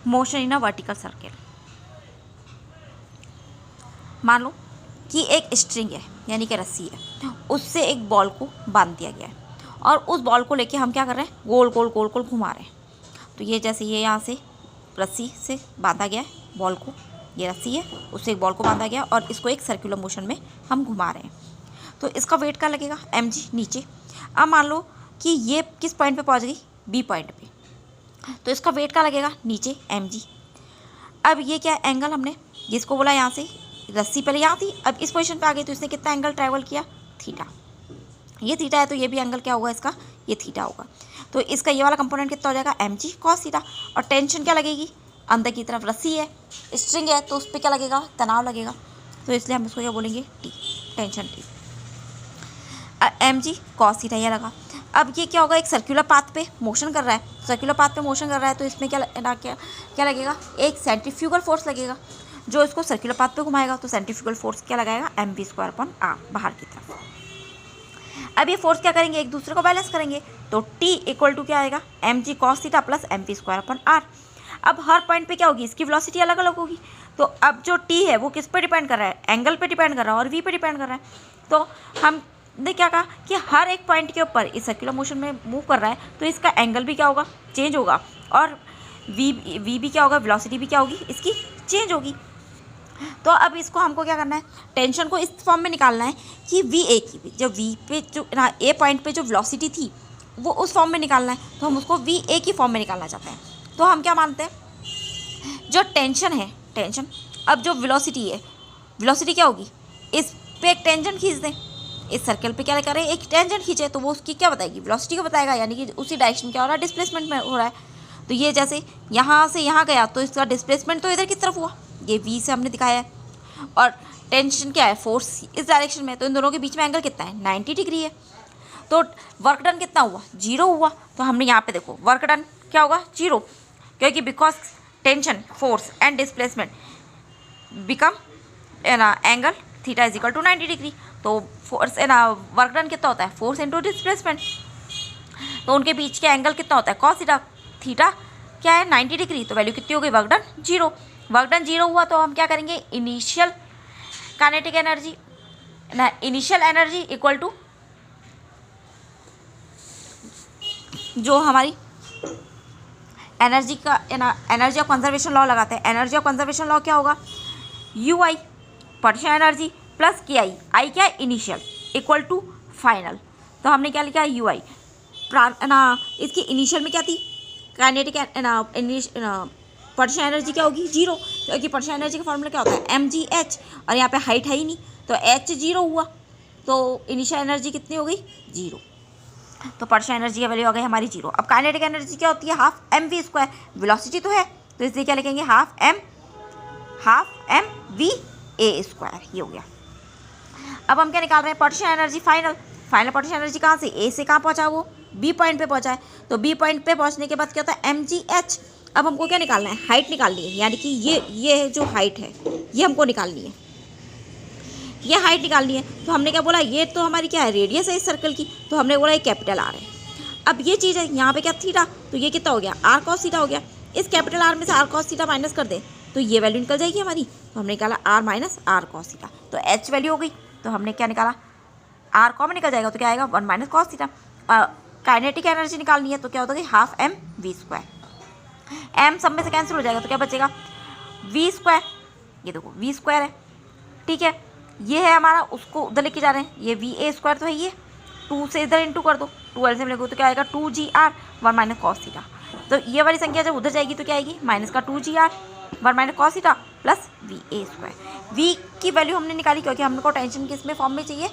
Motion in a vertical circle. मान लो कि एक स्ट्रिंग है यानी कि रस्सी है, उससे एक बॉल को बांध दिया गया है और उस बॉल को लेके हम क्या कर रहे हैं, गोल गोल गोल गोल घुमा रहे हैं। तो ये जैसे ये यहाँ से रस्सी से बांधा गया है बॉल को, ये रस्सी है उससे एक बॉल को बांधा गया और इसको एक सर्कुलर मोशन में हम घुमा रहे हैं। तो इसका वेट क्या लगेगा, mg नीचे। अब मान लो कि ये किस पॉइंट पे पहुंच गई, बी पॉइंट पे, तो इसका वेट क्या लगेगा, नीचे mg। अब ये क्या एंगल हमने जिसको बोला यहाँ से रस्सी पहले यहाँ थी, अब इस पोजीशन पे आ गई तो इसने कितना एंगल ट्रैवल किया, थीटा। ये थीटा है तो ये भी एंगल क्या होगा इसका, ये थीटा होगा। तो इसका ये वाला कंपोनेंट कितना हो जाएगा, mg cos थीटा। और टेंशन क्या लगेगी, अंदर की तरफ रस्सी है, स्ट्रिंग है, तो उस पर क्या लगेगा, तनाव लगेगा। तो इसलिए हम इसको क्या बोलेंगे, T, tension T. mg cos theta ये लगा। अब ये क्या होगा, एक सर्कुलर पाथ पे मोशन कर रहा है, सर्कुलर पाथ पे मोशन कर रहा है तो इसमें क्या लगेगा, एक सेंट्रीफ्यूगल फोर्स लगेगा जो इसको सर्कुलर पाथ पे घुमाएगा। तो सेंट्रीफ्यूगल फोर्स क्या लगाएगा, mv²/r बाहर की तरफ। अब ये फोर्स क्या करेंगे, एक दूसरे को बैलेंस करेंगे। तो T इक्वल टू क्या आएगा, mg cos theta plus mv²/r। अब हर पॉइंट पे क्या होगी, इसकी वेलोसिटी अलग अलग होगी। तो अब जो T है वो किस पे डिपेंड कर रहा है, एंगल पे डिपेंड कर रहा है और V पे डिपेंड कर रहा है। तो हमने क्या कहा कि हर एक पॉइंट के ऊपर इस सर्कुलर मोशन में मूव कर रहा है तो इसका एंगल भी क्या होगा, चेंज होगा, और V भी क्या होगा, वेलोसिटी भी क्या होगी, इसकी चेंज होगी। तो अब इसको हमको क्या करना है, टेंशन को इस फॉर्म में निकालना है कि वी ए की जो वी पे जो ए पॉइंट पे जो वेलोसिटी थी वो उस फॉर्म में निकालना है। तो हम उसको वी ए की फॉर्म में निकालना चाहते हैं। तो हम क्या मानते हैं, जो टेंशन है, टेंशन, अब जो वेलोसिटी है, वेलोसिटी क्या होगी, इस पे एक टेंजेंट खींच दें, इस सर्कल पे क्या करें, एक टेंजेंट खींचे तो वो उसकी क्या बताएगी, वेलोसिटी को बताएगा, यानी कि उसी डायरेक्शन क्या हो रहा है, डिस्प्लेसमेंट में हो रहा है। तो ये जैसे यहाँ से यहाँ गया तो इसका डिस्प्लेसमेंट तो इधर की तरफ हुआ, ये v से हमने दिखाया है, और टेंशन क्या है, फोर्स इस डायरेक्शन में, तो इन दोनों के बीच में एंगल कितना है, 90 डिग्री है। तो वर्क डन कितना हुआ, 0 हुआ। तो हमने यहाँ पे देखो वर्क डन क्या होगा, 0, क्योंकि because tension, force and displacement become angle theta is equal to 90 degree. तो फोर्स वर्क डन कितना होता है, फोर्स इंटू डिस्प्लेसमेंट, तो उनके बीच के एंगल कितना होता है, कॉस थीटा। थीटा क्या है, 90 डिग्री, तो वैल्यू कितनी हो गई, वर्क डन 0। वर्क डन 0 हुआ तो हम क्या करेंगे, initial kinetic energy initial energy equal to जो हमारी एनर्जी का एनर्जी ऑफ कंजर्वेशन लॉ लगाते हैं। एनर्जी ऑफ कंजर्वेशन लॉ क्या होगा, you I potential energy plus के आई, आई क्या है, इनिशियल, इक्वल टू फाइनल। तो हमने क्या लिखा है, यू आई इसकी इनिशियल में क्या थी, काइनेटिक पोटेंशियल एनर्जी क्या होगी, 0, क्योंकि पोटेंशियल एनर्जी का फॉर्मूला क्या होता है, mgh, और यहाँ पे हाइट है ही नहीं तो h 0 हुआ, तो इनिशियल एनर्जी कितनी हो गई, 0। तो पोटेंशियल एनर्जी की वैल्यू आ गई हमारी 0। अब काइनेटिक एनर्जी क्या होती है, हाफ mv², वेलोसिटी तो है तो इसलिए क्या लिखेंगे, हाफ m v a², ये हो गया। अब हम क्या निकाल रहे हैं, potential energy final potential energy कहाँ से, ए से कहाँ पहुँचा, वो बी पॉइंट पे पहुँचा है। तो बी पॉइंट पे पहुँचने के बाद क्या होता है, mgh। अब हमको क्या निकालना है, हाइट निकालनी है, यानी कि ये जो हाइट है ये हमको निकालनी है, ये हाइट निकालनी है। तो हमने क्या बोला, ये तो हमारी क्या है, रेडियस है इस सर्कल की, तो हमने बोला ये कैपिटल आर है। अब ये चीज़ है यहाँ पे क्या, थीटा, तो ये कितना हो गया, आर कॉस थीटा हो गया। इस कैपिटल आर में से आर कॉस थीटा माइनस कर दे तो ये वैल्यू निकल जाएगी हमारी। तो हमने निकाला r minus r cos theta, तो एच वैल्यू हो गई। तो हमने क्या निकाला, आर कॉमन निकल जाएगा तो क्या आएगा, 1 minus cos theta. Kinetic energy निकालनी है तो क्या होता है, हाफ mv², m सब में से कैंसिल हो जाएगा तो क्या बचेगा, v², ये देखो v² है, ठीक है, ये है हमारा, उसको उधर लेके जा रहे हैं, ये va² तो है, ये 2 से इधर इंटू कर दो, 2 एलसीएम लेगो तो क्या आएगा, 2gr 1 माइनस कॉस थीटा। तो ये वाली संख्या जब उधर जाएगी तो क्या आएगी, माइनस का 2gr 1 minus cos theta plus va²। v की वैल्यू हमने निकाली क्योंकि हमको टेंशन किस में फॉर्म में चाहिए,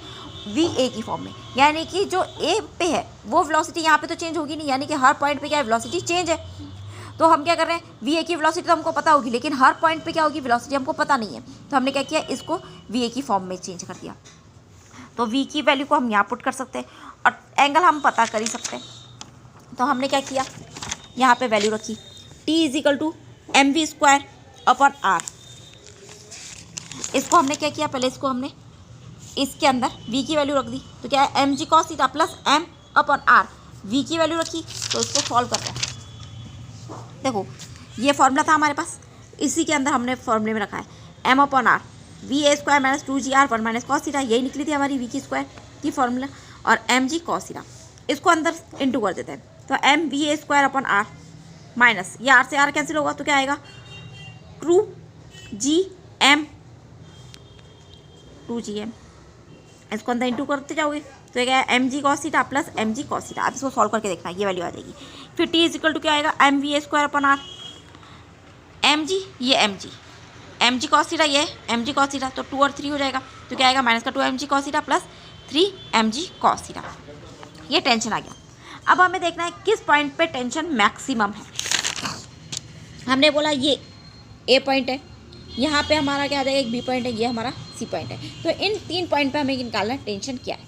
va की फॉर्म में, यानी कि जो a पे है वो वेलोसिटी यहाँ पे तो चेंज होगी नहीं, यानी कि हर पॉइंट पे क्या है, वेलोसिटी चेंज है। तो हम क्या कर रहे हैं, va की वेलोसिटी तो हमको पता होगी लेकिन हर पॉइंट पे क्या होगी, वेलोसिटी हमको पता नहीं है। तो हमने क्या किया, इसको va की फॉर्म में चेंज कर दिया। तो v की वैल्यू को हम यहाँ पुट कर सकते हैं और एंगल हम पता कर ही सकते हैं। तो हमने क्या किया, यहाँ पे वैल्यू रखी, t is equal to mv² upon r। इसको हमने क्या किया, पहले इसको हमने इसके अंदर v की वैल्यू रख दी तो क्या है, mg cos theta plus m upon r। v की वैल्यू रखी तो इसको सॉल्व कर रहे हैं। देखो ये फॉर्मूला था हमारे पास, इसी के अंदर हमने फॉर्मूले में रखा है m/r VA² minus 2GR1 minus cos theta, यही निकली थी हमारी V² की फॉर्मूला, और mg कॉस थीटा। इसको अंदर इंटू कर देते हैं, तो mVA² माइनस ये r से r कैंसिल होगा तो क्या आएगा 2GM, इसको अंदर इंटू करते जाओगे तो क्या है mg cos theta plus mg cos theta. अब इसको सॉल्व करके देखना, ये वैल्यू आ जाएगी। फिर t इजिकल टू क्या आएगा mVA² mg, ये mg कॉस थीटा, ये mg कॉस थीटा, तो 2 और 3 हो जाएगा तो क्या आएगा माइनस का 2mg cos theta plus 3mg cos theta. ये टेंशन आ गया। अब हमें देखना है किस पॉइंट पे टेंशन मैक्सिमम है। हमने बोला ये ए पॉइंट है, यहाँ पे हमारा क्या आ जाएगा एक बी पॉइंट है, ये हमारा सी पॉइंट है। तो इन 3 पॉइंट पे हमें निकालना है टेंशन क्या है।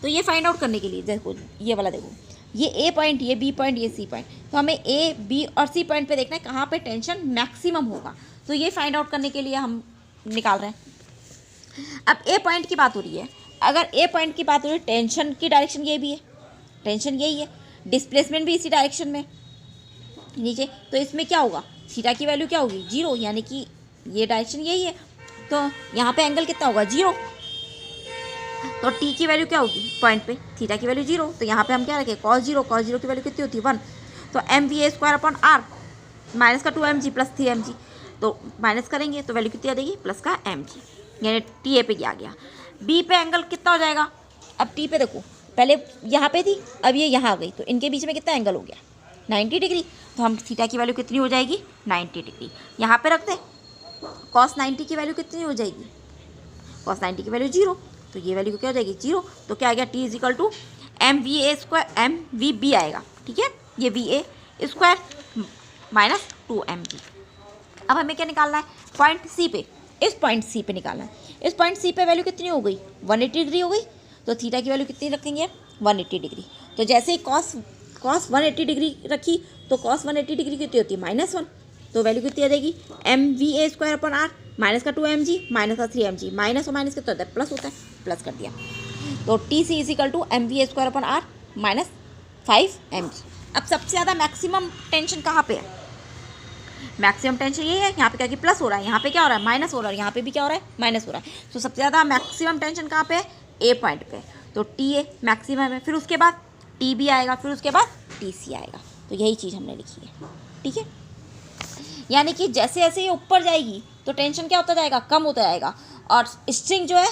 तो ये फाइंड आउट करने के लिए देखो ये वाला, देखो ये ए पॉइंट, ये बी पॉइंट, ये सी पॉइंट, तो हमें ए बी और सी पॉइंट पे देखना है कहाँ पे टेंशन मैक्सिमम होगा। तो ये फाइंड आउट करने के लिए हम निकाल रहे हैं। अब ए पॉइंट की बात हो रही है, अगर ए पॉइंट की बात हो रही है, टेंशन की डायरेक्शन ये भी है, टेंशन यही है, डिस्प्लेसमेंट भी इसी डायरेक्शन में नीचे, तो इसमें क्या होगा थीटा की वैल्यू क्या होगी 0, यानी कि ये डायरेक्शन यही है, तो यहाँ पे एंगल कितना होगा 0। तो टी की वैल्यू क्या होगी पॉइंट पे, थीटा की वैल्यू 0, तो यहाँ पे हम क्या रखें cos 0 की वैल्यू कितनी होती है 1, तो mVA² माइनस का 2mg प्लस 3mg, तो माइनस करेंगे तो वैल्यू कितनी आ जाएगी प्लस का mg, यानी टी ए पे आ गया। बी पे एंगल कितना हो जाएगा, अब टी पे देखो पहले यहाँ पे थी, अब ये यहाँ आ गई, तो इनके बीच में कितना एंगल हो गया 90 डिग्री, तो हम थीटा की वैल्यू कितनी हो जाएगी 90 डिग्री। यहाँ पे रखते cos 90 की वैल्यू कितनी हो जाएगी, cos 90 की वैल्यू 0, तो ये वैल्यू क्या हो जाएगी 0, तो क्या आ गया t इजिकल टू mVA² आएगा, ठीक है, ये VA² माइनस 2mg। अब हमें क्या निकालना है पॉइंट सी पे, इस पॉइंट सी पे निकालना है। इस पॉइंट सी पे वैल्यू कितनी हो गई 180 डिग्री हो गई, तो थीटा की वैल्यू कितनी रखेंगे 180 डिग्री। तो जैसे ही cos 180 डिग्री रखी तो cos 180 डिग्री कितनी होती है -1, तो वैल्यू कितनी आ जाएगी mVA² माइनस का 2mg माइनस का 3mg, माइनस और माइनस कितना होता है प्लस होता है, प्लस कर दिया, तो T C equal to mVA² minus 5mg। अब सबसे ज़्यादा मैक्सिमम टेंशन कहाँ पे है, मैक्सिमम टेंशन यही है, यहाँ पे क्या कि प्लस हो रहा है, यहाँ पे क्या हो रहा है माइनस हो रहा है, यहाँ पे भी क्या हो रहा है माइनस हो रहा है। तो सबसे ज़्यादा मैक्सिमम टेंशन कहाँ पे है ए पॉइंट पे, तो टी ए मैक्सिमम है, फिर उसके बाद टी बी आएगा, फिर उसके बाद टी सी आएगा। तो यही चीज़ हमने लिखी है, ठीक है, यानी कि जैसे जैसे ये ऊपर जाएगी तो टेंशन क्या होता जाएगा कम होता जाएगा, और स्ट्रिंग जो है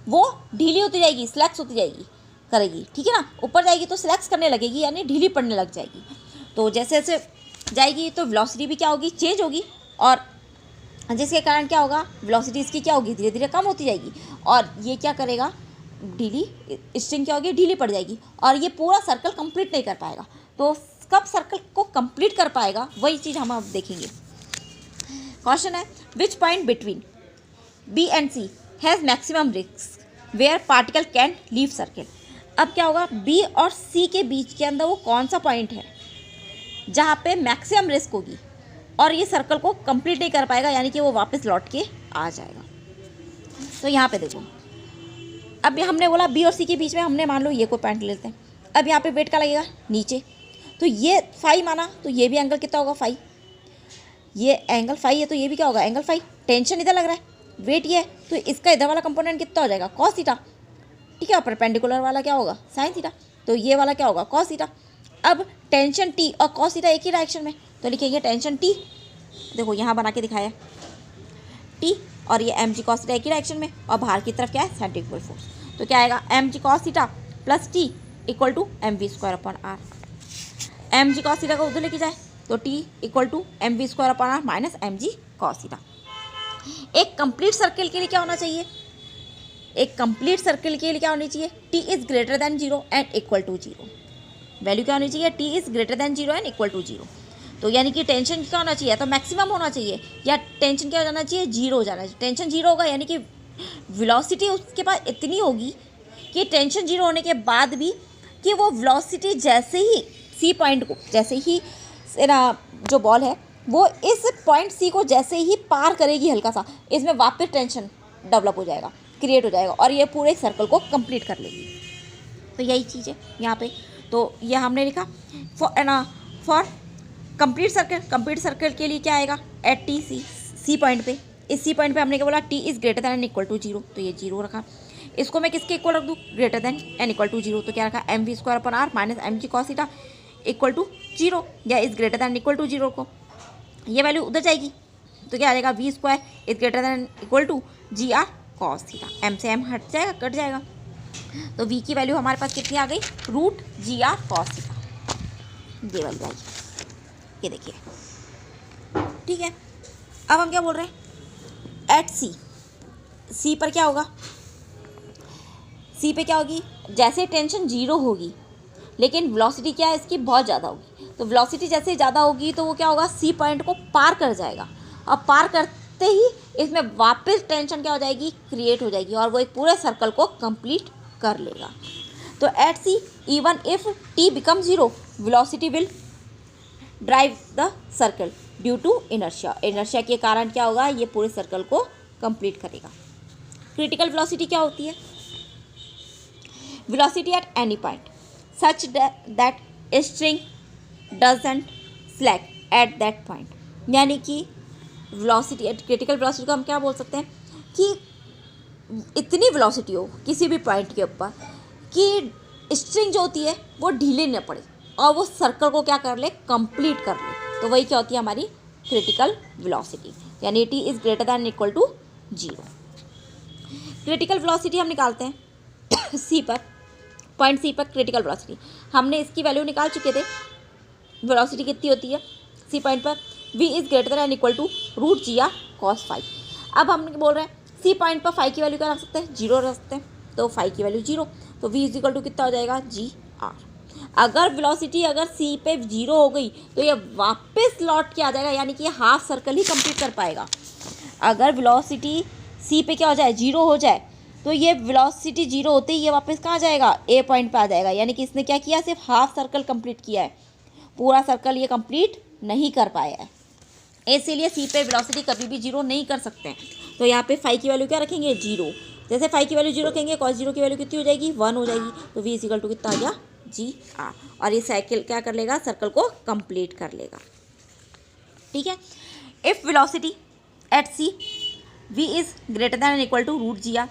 वो ढीली होती जाएगी, स्लैक्स होती जाएगी करेगी, ठीक है ना, ऊपर जाएगी तो स्लैक्स करने लगेगी, यानी ढीली पड़ने लग जाएगी। तो जैसे जैसे जाएगी तो वेलोसिटी भी क्या होगी चेंज होगी, और जिसके कारण क्या होगा वेलोसिटी इसकी क्या होगी धीरे धीरे कम होती जाएगी, और ये क्या करेगा ढीली स्ट्रिंग क्या होगी ढीली पड़ जाएगी, और ये पूरा सर्कल कंप्लीट नहीं कर पाएगा। तो कब सर्कल को कंप्लीट कर पाएगा वही चीज़ हम अब देखेंगे। क्वेश्चन है which point between B and C has maximum risk where particle can leave circle. अब क्या होगा बी और सी के बीच के अंदर वो कौन सा पॉइंट है जहाँ पे मैक्सिमम रिस्क होगी और ये सर्कल को कंप्लीट नहीं कर पाएगा, यानी कि वो वापस लौट के आ जाएगा। तो यहाँ पे देखो, अब हमने बोला बी और सी के बीच में हमने मान लो ये कोई पॉइंट लेते हैं, अब यहाँ पे वेट का लगेगा नीचे, तो ये फाई माना तो ये भी एंगल कितना होगा फाई, ये एंगल फाई है तो ये भी क्या होगा एंगल फाई। टेंशन इधर लग रहा है, वेट ये है तो इसका इधर वाला कंपोनेंट कितना हो जाएगा कॉस थीटा, ठीक है, और परपेंडिकुलर वाला क्या होगा साइन थीटा, तो ये वाला क्या होगा कॉस थीटा। अब टेंशन टी और कॉस थीटा एक ही डायरेक्शन में, तो लिखेंगे टेंशन टी, देखो यहाँ बना के दिखाया टी, और ये एम जी कॉस थीटा एक ही डायरेक्शन में, और बाहर की तरफ क्या है सेंट्रीफ्यूगल फोर्स, तो क्या आएगा m g cos theta plus T equal to mv²/r। M g cos theta को उधर लेके जाए तो T equal to mv²/r minus mg cos theta. एक कंप्लीट सर्किल के लिए क्या होना चाहिए, एक कंप्लीट सर्किल के लिए क्या होनी चाहिए t is greater than 0 and equal to 0, value क्या होनी चाहिए t is greater than 0 and equal to 0। तो यानी कि टेंशन क्या होना चाहिए, तो मैक्सिमम होना चाहिए, या टेंशन क्या हो जाना चाहिए 0 हो जाना चाहिए। टेंशन 0 होगा यानी कि वेलोसिटी उसके पास इतनी होगी कि टेंशन 0 होने के बाद भी कि वो वेलोसिटी जैसे ही सी पॉइंट को, जैसे ही जो बॉल है वो इस पॉइंट सी को जैसे ही पार करेगी हल्का सा, इसमें वापस टेंशन डेवलप हो जाएगा, क्रिएट हो जाएगा, और ये पूरे सर्कल को कंप्लीट कर लेगी। तो यही चीज़ है यहाँ पे। तो ये हमने लिखा फॉर कंप्लीट सर्कल के लिए क्या आएगा, एट टी सी पॉइंट पे, इस सी पॉइंट पे हमने क्या बोला, T is greater than and equal to zero, तो ये जीरो रखा। इसको मैं किसके इक्वल रख दूँ, greater than and equal to zero, तो क्या रखा, m v square upon r minus m g cos theta equal to zero, या is greater than equal to zero को ये वैल्यू उधर जाएगी तो क्या आ जाएगा, v square is greater than equal to g r cos theta, m से एम हट जाएगा, कट जाएगा, तो वी की वैल्यू हमारे पास कितनी आ गई, root g r cos theta, ये वैल्यू आई, ये देखिए। ठीक है, अब हम क्या बोल रहे हैं, एट सी पर क्या होगा, सी पे क्या होगी, जैसे टेंशन जीरो होगी लेकिन वेलोसिटी क्या है इसकी बहुत ज़्यादा होगी, तो वेलोसिटी जैसे ज़्यादा होगी तो वो क्या होगा, सी पॉइंट को पार कर जाएगा, और पार करते ही इसमें वापस टेंशन क्या हो जाएगी, क्रिएट हो जाएगी, और वो एक पूरे सर्कल को कंप्लीट कर लेगा। तो at C even if T become zero velocity will drive the circle due to inertia, inertia के कारण क्या होगा, ये पूरे सर्कल को कंप्लीट करेगा। क्रिटिकल वेलोसिटी क्या होती है, velocity at any point such that string doesn't slack eight that point, यानी कि वेलोसिटी एट क्रिटिकल वेलोसिटी को हम क्या बोल सकते हैं कि इतनी वेलोसिटी हो किसी भी पॉइंट के ऊपर कि स्ट्रिंग जो होती है वो ढीले न पड़े और वो सर्कल को क्या कर ले, कंप्लीट कर ले, तो वही क्या होती है हमारी क्रिटिकल वेलोसिटी, यानी T is greater than equal to zero. Critical velocity हम निकालते हैं सी पर, पॉइंट सी पर क्रिटिकल वेलोसिटी हमने इसकी वैल्यू निकाल चुके थे, वेलोसिटी कितनी होती है सी पॉइंट पर, v is greater than equal to root g r cos phi. अब हम बोल रहे हैं सी पॉइंट पर फाइव की वैल्यू क्या रख सकते हैं, जीरो रख सकते हैं, तो फाइव की वैल्यू जीरो, तो v इज इक्वल टू कितना हो जाएगा, जी आर। अगर वेलोसिटी अगर सी पे जीरो हो गई तो ये वापस लौट के आ जाएगा, यानी कि हाफ सर्कल ही कंप्लीट कर पाएगा। अगर वेलोसिटी सी पे क्या हो जाए, जीरो हो जाए, तो ये वेलोसिटी जीरो होते ही ये वापस कहाँ जाएगा, ए पॉइंट पे आ जाएगा, यानी कि इसने क्या किया, सिर्फ हाफ सर्कल कंप्लीट किया है, पूरा सर्कल ये कंप्लीट नहीं कर पाया है, इसीलिए सी पे वेलोसिटी कभी भी जीरो नहीं कर सकते हैं। तो यहाँ पे फाइव की वैल्यू क्या रखेंगे, जीरो, जैसे फाइव की वैल्यू जीरो रखेंगे कॉस जीरो की वैल्यू कितनी हो जाएगी, वन हो जाएगी, तो वी इज इक्वल टू कितना आ गया, जी आर, और ये साइकिल क्या कर लेगा, सर्कल को कंप्लीट कर लेगा। ठीक है, if velocity at C v is greater than equal to root g r,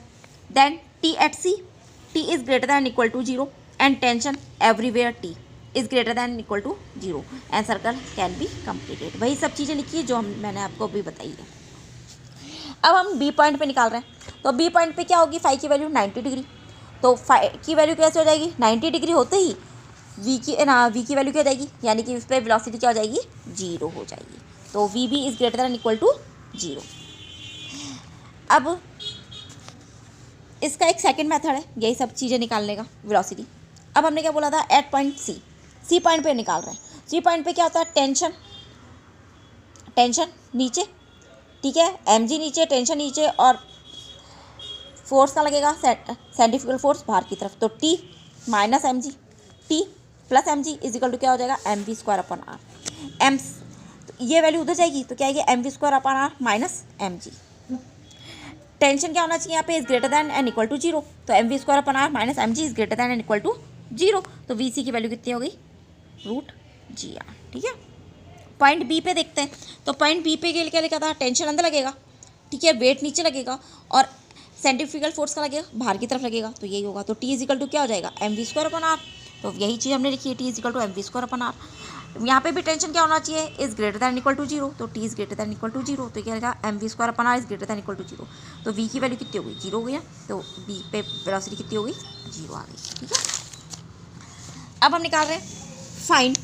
then t at c t is greater than equal to 0 and tension everywhere t is greater than equal to 0 and circle can be completed। वही सब चीज़ें लिखी है जो मैंने आपको अभी बताई है। अब हम b पॉइंट पे निकाल रहे हैं, तो b पॉइंट पे क्या होगी, फाइव की वैल्यू 90 डिग्री, तो फाइव की वैल्यू कैसे हो जाएगी, 90 डिग्री होते ही v की वैल्यू क्या हो जाएगी, यानी कि उस पर वेलोसिटी क्या हो जाएगी, जीरो हो जाएगी, तो v भी is greater than equal to zero. अब इसका एक सेकंड मेथड है यही सब चीज़ें निकालने का, वेलोसिटी। अब हमने क्या बोला था, एट पॉइंट सी पॉइंट पे निकाल रहे हैं, सी पॉइंट पे क्या होता है, टेंशन नीचे, ठीक है, एम जी नीचे, टेंशन नीचे, और फोर्स का लगेगा सेंट्रीफ्यूगल फोर्स बाहर की तरफ, तो T minus m g, T plus m g is equal to क्या हो जाएगा, एम वी स्क्वायर अपन आर, एम ये वैल्यू उधर जाएगी तो क्या आएगी, एम वी स्क्वायर अपन r minus m g. Tension क्या होना चाहिए यहाँ पे, is greater than and equal to zero, तो m v square upon r minus m g is greater than and equal to zero, तो वी सी की value कितनी हो गई, रूट जी आर। ठीक है, पॉइंट बी पे देखते हैं, तो पॉइंट बी पे के लिए क्या लिखा था, टेंशन अंदर लगेगा, ठीक है, वेट नीचे लगेगा, और सेंट्रीफ्यूगल फोर्स का लगेगा बाहर की तरफ लगेगा, तो यही होगा, तो टी इज इक्वल टू क्या हो जाएगा, एम वी स्क्वायर अपन आर, तो यही चीज़ हमने लिखी है, T is equal to m v square upon r. यहाँ पे भी टेंशन क्या होना चाहिए, is greater than equal to zero, तो T is greater than equal to zero, तो क्या रहेगा, m v square upon r is greater than equal to zero, तो वी की वैल्यू कितनी हो गई, जीरो हो गया, तो वी पे वेलोसिटी कितनी हो गई, जीरो आ गई। ठीक है, अब हम निकाल रहे हैं फाइंड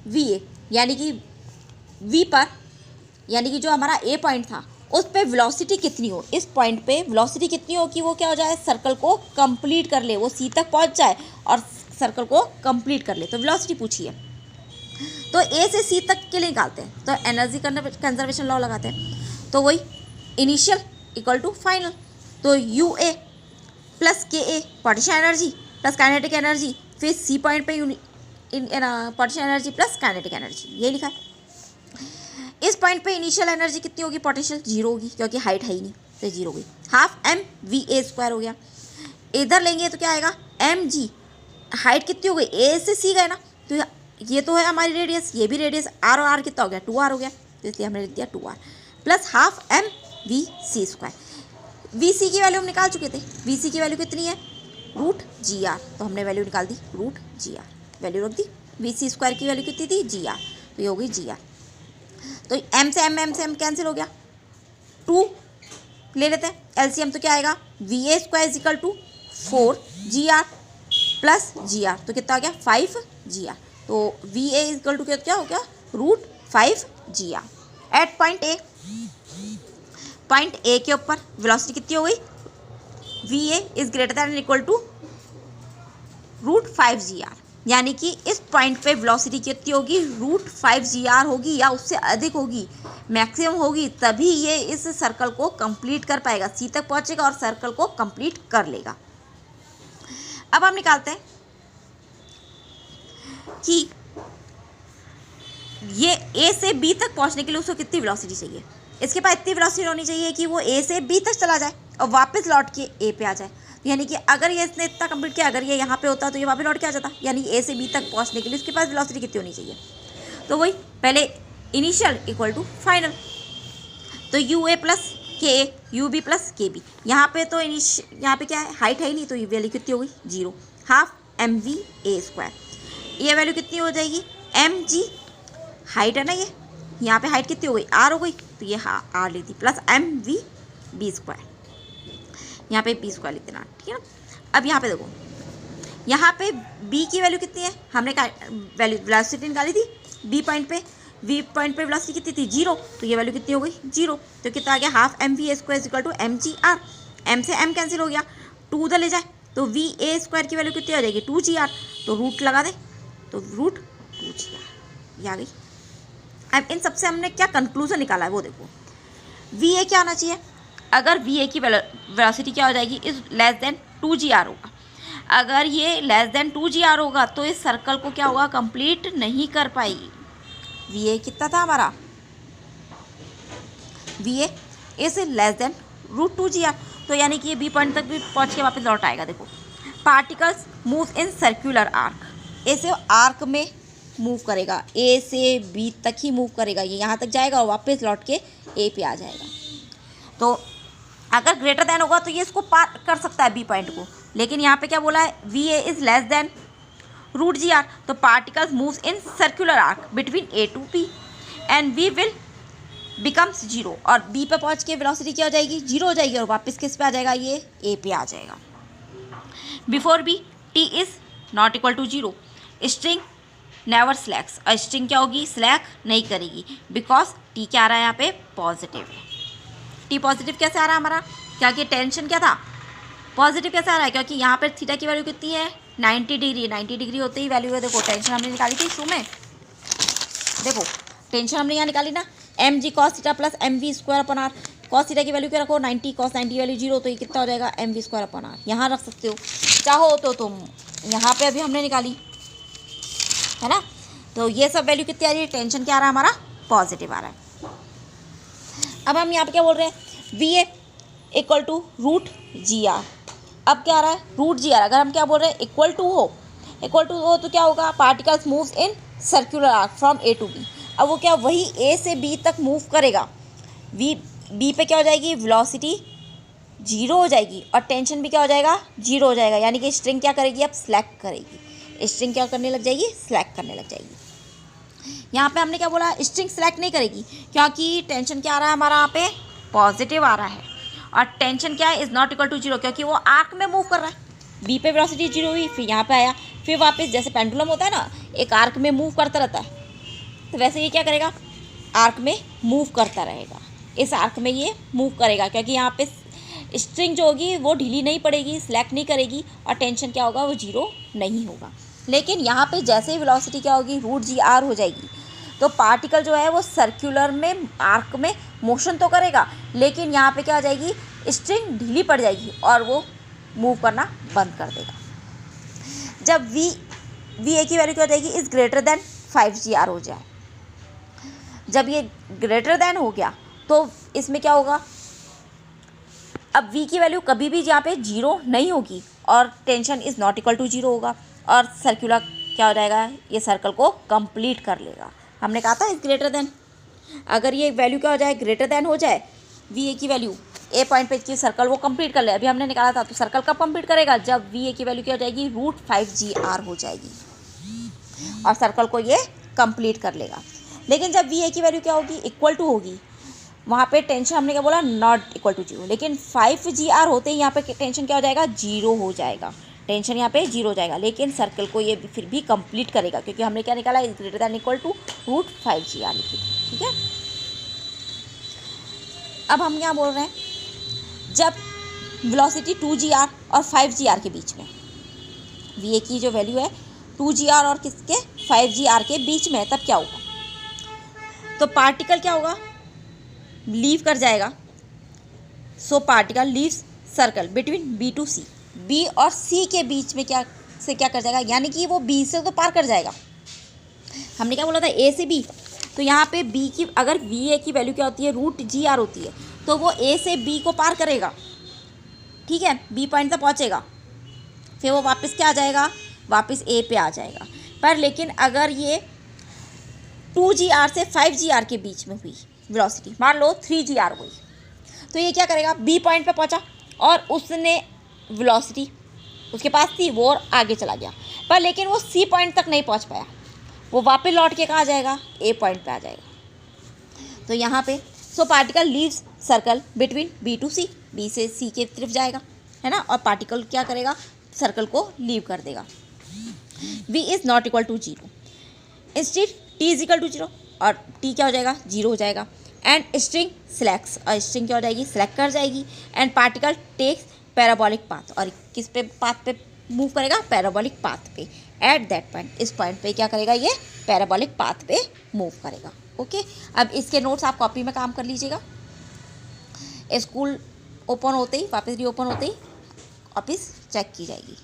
वी ए, यानी कि वी पर, यानी कि जो हमारा ए पॉइंट था उस पर वेलोसिटी कितनी हो, इस पॉइंट पे वेलोसिटी कितनी हो कि वो क्या हो जाए, सर्कल को कंप्लीट कर ले, वो सी तक पहुंच जाए और सर्कल को कंप्लीट कर ले, तो वेलोसिटी पूछी है, तो ए से सी तक के लिए निकालते हैं, तो एनर्जी कंजर्वेशन लॉ लगाते हैं, तो वही इनिशियल इक्वल टू फाइनल, तो U A plus K A potential energy plus kinetic energy, फिर सी पॉइंट पे potential energy plus kinetic energy, ये लिखा है। इस पॉइंट पे इनिशियल एनर्जी कितनी होगी, पोटेंशियल जीरो होगी, क्योंकि हाइट है ही नहीं, तो जीरो होगी, हाफ एम वी ए स्क्वायर हो गया, इधर लेंगे तो क्या आएगा, एम जी, हाइट कितनी हो गई, ए से सी गए ना, तो ये तो है हमारी रेडियस, ये भी रेडियस आर, और आर कितना हो गया 2r हो गया, तो इसलिए हमने लिख दिया 2r plus half m v सी स्क्वायर। वी सी की वैल्यू हम निकाल चुके थे, वी सी की वैल्यू कितनी है रूट जी आर, तो हमने वैल्यू निकाल दी रूट जी आर, वैल्यू रख दी। वी सी स्क्वायर की वैल्यू कितनी थी जी आर, तो ये हो गई जी आर। तो एम से एम कैंसिल हो गया, 2 ले लेते हैं एलसीएम, तो क्या आएगा v A square is equal to 4 g r plus g r, तो कितना आ गया 5 जी आर। तो v A is equal to क्या हो गया root 5 g r. At point A के ऊपर वेलोसिटी कितनी हो गई, v A is greater than equal to root 5 g r, यानी कि इस पॉइंट पे वेलोसिटी कितनी होगी रूट 5 जी आर होगी या उससे अधिक होगी, मैक्सिमम होगी, तभी ये इस सर्कल को कंप्लीट कर पाएगा, सी तक पहुंचेगा और सर्कल को कंप्लीट कर लेगा। अब हम निकालते हैं कि ये ए से बी तक पहुंचने के लिए उसको कितनी वेलोसिटी चाहिए। इसके पास इतनी वेलोसिटी होनी चाहिए कि वो ए से बी तक चला जाए और वापस लौट के ए पे आ जाए, यानी कि अगर ये इसने इतना कंप्लीट किया, अगर ये यहाँ पे होता तो ये वापस लौट के आ जाता, यानी ए से बी तक पहुँचने के लिए उसके पास वेलोसिटी कितनी होनी चाहिए। तो वही पहले इनिशियल इक्वल टू फाइनल, तो U A plus K A, you B plus के बी, यहाँ पे तो यहाँ पे क्या है हाइट है ही नहीं, तो ये वैल्यू कितनी हो गई 0, हाफ एम वी ए स्क्वायर, ये वैल्यू कितनी हो जाएगी एम जी, हाइट है ना ये, यहाँ पे हाइट कितनी हो गई आर हो गई, तो ये आर लेती plus m v B square, यहाँ पे बी स्क्वायर लिख देना, ठीक है ना। अब यहाँ पे देखो, यहाँ पे बी की वैल्यू कितनी है, हमने वैल्यू वेलोसिटी निकाली थी बी पॉइंट पे, वी पॉइंट पे वेलोसिटी कितनी थी 0, तो ये वैल्यू कितनी हो गई 0, तो कितना आ गया half m v A square equal to m g r, m से एम कैंसिल हो गया, 2 उधर ले जाए, तो वी ए स्क्वायर की वैल्यू कितनी हो जाएगी 2 जी आर, तो रूट लगा दे, तो रूट 2 जी आर ये आ गई। अब इन सबसे हमने क्या कंक्लूजन निकाला है वो देखो, वी ए क्या आना चाहिए, अगर वी ए की वेलोसिटी क्या हो जाएगी is less than 2 g r होगा, अगर ये लेस देन 2 जी आर होगा तो इस सर्कल को क्या होगा कंप्लीट नहीं कर पाएगी। वी ए कितना था हमारा, v A is less than root 2 g r, तो यानी कि ये बी पॉइंट तक भी पहुंच के वापस लौट आएगा। देखो particles move in circular arc, ऐसे आर्क में मूव करेगा, ए से बी तक ही मूव करेगा, ये यहाँ तक जाएगा और वापस लौट के ए पे आ जाएगा। तो अगर ग्रेटर देन होगा तो ये इसको पार कर सकता है बी पॉइंट को, लेकिन यहाँ पे क्या बोला है v A is less than root g r, तो particles moves in circular arc between A to B and v will becomes 0, और बी पे पहुँच के वेलोसिटी क्या हो जाएगी 0 हो जाएगी और वापस किस पे आ जाएगा ये ए पे आ जाएगा। Before B T is not equal to 0, string never slacks, और स्ट्रिंग क्या होगी स्लैक नहीं करेगी, बिकॉज टी क्या आ रहा है यहाँ पे पॉजिटिव है। टी पॉजिटिव कैसे आ रहा है हमारा, क्योंकि टेंशन क्या था पॉजिटिव कैसे आ रहा है, क्योंकि यहाँ पर थीटा की वैल्यू कितनी है 90 डिग्री, 90 डिग्री होते ही वैल्यू है। देखो टेंशन हमने निकाली थी शुरू में, देखो टेंशन हमने यहाँ निकाली ना m g cos theta plus m v square अपन आर, कॉस थीटा की वैल्यू क्या रखो 90, कॉस 90 वैल्यू 0, तो ये कितना हो जाएगा एम वी स्क्वायर अपन आर, यहाँ रख सकते हो चाहो तो तुम यहाँ पे अभी हमने निकाली है ना। तो ये सब वैल्यू कितनी आ रही है, टेंशन क्या आ रहा है हमारा पॉजिटिव आ रहा है। अब हम यहाँ पे क्या बोल रहे हैं v A equal to root g r, अब क्या आ रहा है रूट जी आर, अगर हम क्या बोल रहे हैं इक्वल टू हो तो क्या होगा particles moves in circular arc from A to B, अब वो क्या वही ए से बी तक मूव करेगा, बी पे क्या हो जाएगी वेलोसिटी 0 हो जाएगी और टेंशन भी क्या हो जाएगा 0 हो जाएगा, यानी कि स्ट्रिंग क्या करेगी अब स्लैक करेगी, स्ट्रिंग क्या करने लग जाएगी स्लैक करने लग जाएगी। यहाँ पे हमने क्या बोला स्ट्रिंग स्लैक नहीं करेगी क्योंकि टेंशन क्या आ रहा है हमारा यहाँ पे पॉजिटिव आ रहा है, और टेंशन क्या है इज़ नॉट इक्वल टू 0 क्योंकि वो आर्क में मूव कर रहा है, बी पे वेलोसिटी 0 हुई फिर यहाँ पे आया फिर वापस, जैसे पेंडुलम होता है ना एक आर्क में मूव करता रहता है, तो वैसे ये क्या करेगा आर्क में मूव करता रहेगा, इस आर्क में ये मूव करेगा क्योंकि यहाँ पे स्ट्रिंग जो होगी वो ढीली नहीं पड़ेगी, स्लैक नहीं करेगी और टेंशन क्या होगा वो 0 नहीं होगा। लेकिन यहाँ पे जैसे ही वेलोसिटी क्या होगी रूट जी आर हो जाएगी तो पार्टिकल जो है वो सर्कुलर में आर्क में मोशन तो करेगा, लेकिन यहाँ पे क्या हो जाएगी स्ट्रिंग ढीली पड़ जाएगी और वो मूव करना बंद कर देगा। जब वी ए की वैल्यू क्या हो जाएगी is greater than 5 g r हो जाए, जब ये ग्रेटर देन हो गया तो इसमें क्या होगा अब v की वैल्यू कभी भी यहाँ पे 0 नहीं होगी और tension is not equal to 0 होगा और सर्कुलर क्या हो जाएगा, ये सर्कल को कंप्लीट कर लेगा। हमने कहा था इज ग्रेटर देन, अगर ये वैल्यू क्या हो जाए, ग्रेटर देन हो जाए, वी ए की वैल्यू ए पॉइंट पे की सर्कल वो कंप्लीट कर ले। अभी हमने निकाला था, तो सर्कल कब कंप्लीट करेगा, जब वी ए की वैल्यू क्या हो जाएगी, √5GR हो जाएगी और सर्कल को ये कंप्लीट कर लेगा। लेकिन जब वी ए की वैल्यू क्या होगी, इक्वल टू होगी, वहाँ पे टेंशन हमने क्या बोला, नॉट इक्वल टू 0। लेकिन 5GR होते ही यहाँ पे टेंशन क्या हो जाएगा, 0 हो जाएगा। टेंशन यहाँ पे 0 हो जाएगा, लेकिन सर्कल को ये फिर भी कंप्लीट करेगा, क्योंकि हमने क्या निकाला, is greater than equal to √5GR लिखी। ठीक है, अब हम क्या बोल रहे हैं, जब वेलोसिटी 2GR और 5GR के बीच में, वी ए की जो वैल्यू है 2GR और किसके, 5GR के बीच में, तब क्या होगा, तो पार्टिकल क्या होगा, लीव कर जाएगा। So particle leaves circle between B to C, B और C के बीच में क्या कर जाएगा, यानी कि वो B से तो पार कर जाएगा। हमने क्या बोला था, A से B, तो यहाँ पे B की, अगर VA की वैल्यू क्या होती है, √GR होती है, तो वो A से B को पार करेगा। ठीक है, B पॉइंट तक पहुँचेगा, फिर वो वापस क्या आ जाएगा, वापस A पे आ जाएगा। पर लेकिन अगर ये 2GR से 5GR के बीच में हुई वेलोसिटी, मान लो 3GR हुई, तो ये क्या करेगा, B पॉइंट पे पहुंचा और उसने वेलोसिटी उसके पास थी, वो और आगे चला गया, पर लेकिन वो C पॉइंट तक नहीं पहुंच पाया, वो वापस लौट के कहाँ आ जाएगा, A पॉइंट पे आ जाएगा। तो यहाँ पे so particle leaves circle between B to C, B से C के तरफ जाएगा, है ना, और पार्टिकल क्या करेगा, सर्कल को लीव कर देगा। V is not equal to 0, instead T is equal to 0, और T क्या हो जाएगा, 0 हो जाएगा। एंड स्ट्रिंग सिलेक्ट्स, और स्ट्रिंग क्या हो जाएगी, सिलेक्ट कर जाएगी। And particle takes parabolic path, और किस पे पाथ पे मूव करेगा, पैराबोलिक पाथ पे। एट दैट पॉइंट, इस पॉइंट पे क्या करेगा, ये पैराबोलिक पाथ पे मूव करेगा। ओके, अब इसके नोट्स आप कॉपी में काम कर लीजिएगा। स्कूल ओपन होते ही, वापस रीओपन होते ही ऑफिस चेक की जाएगी।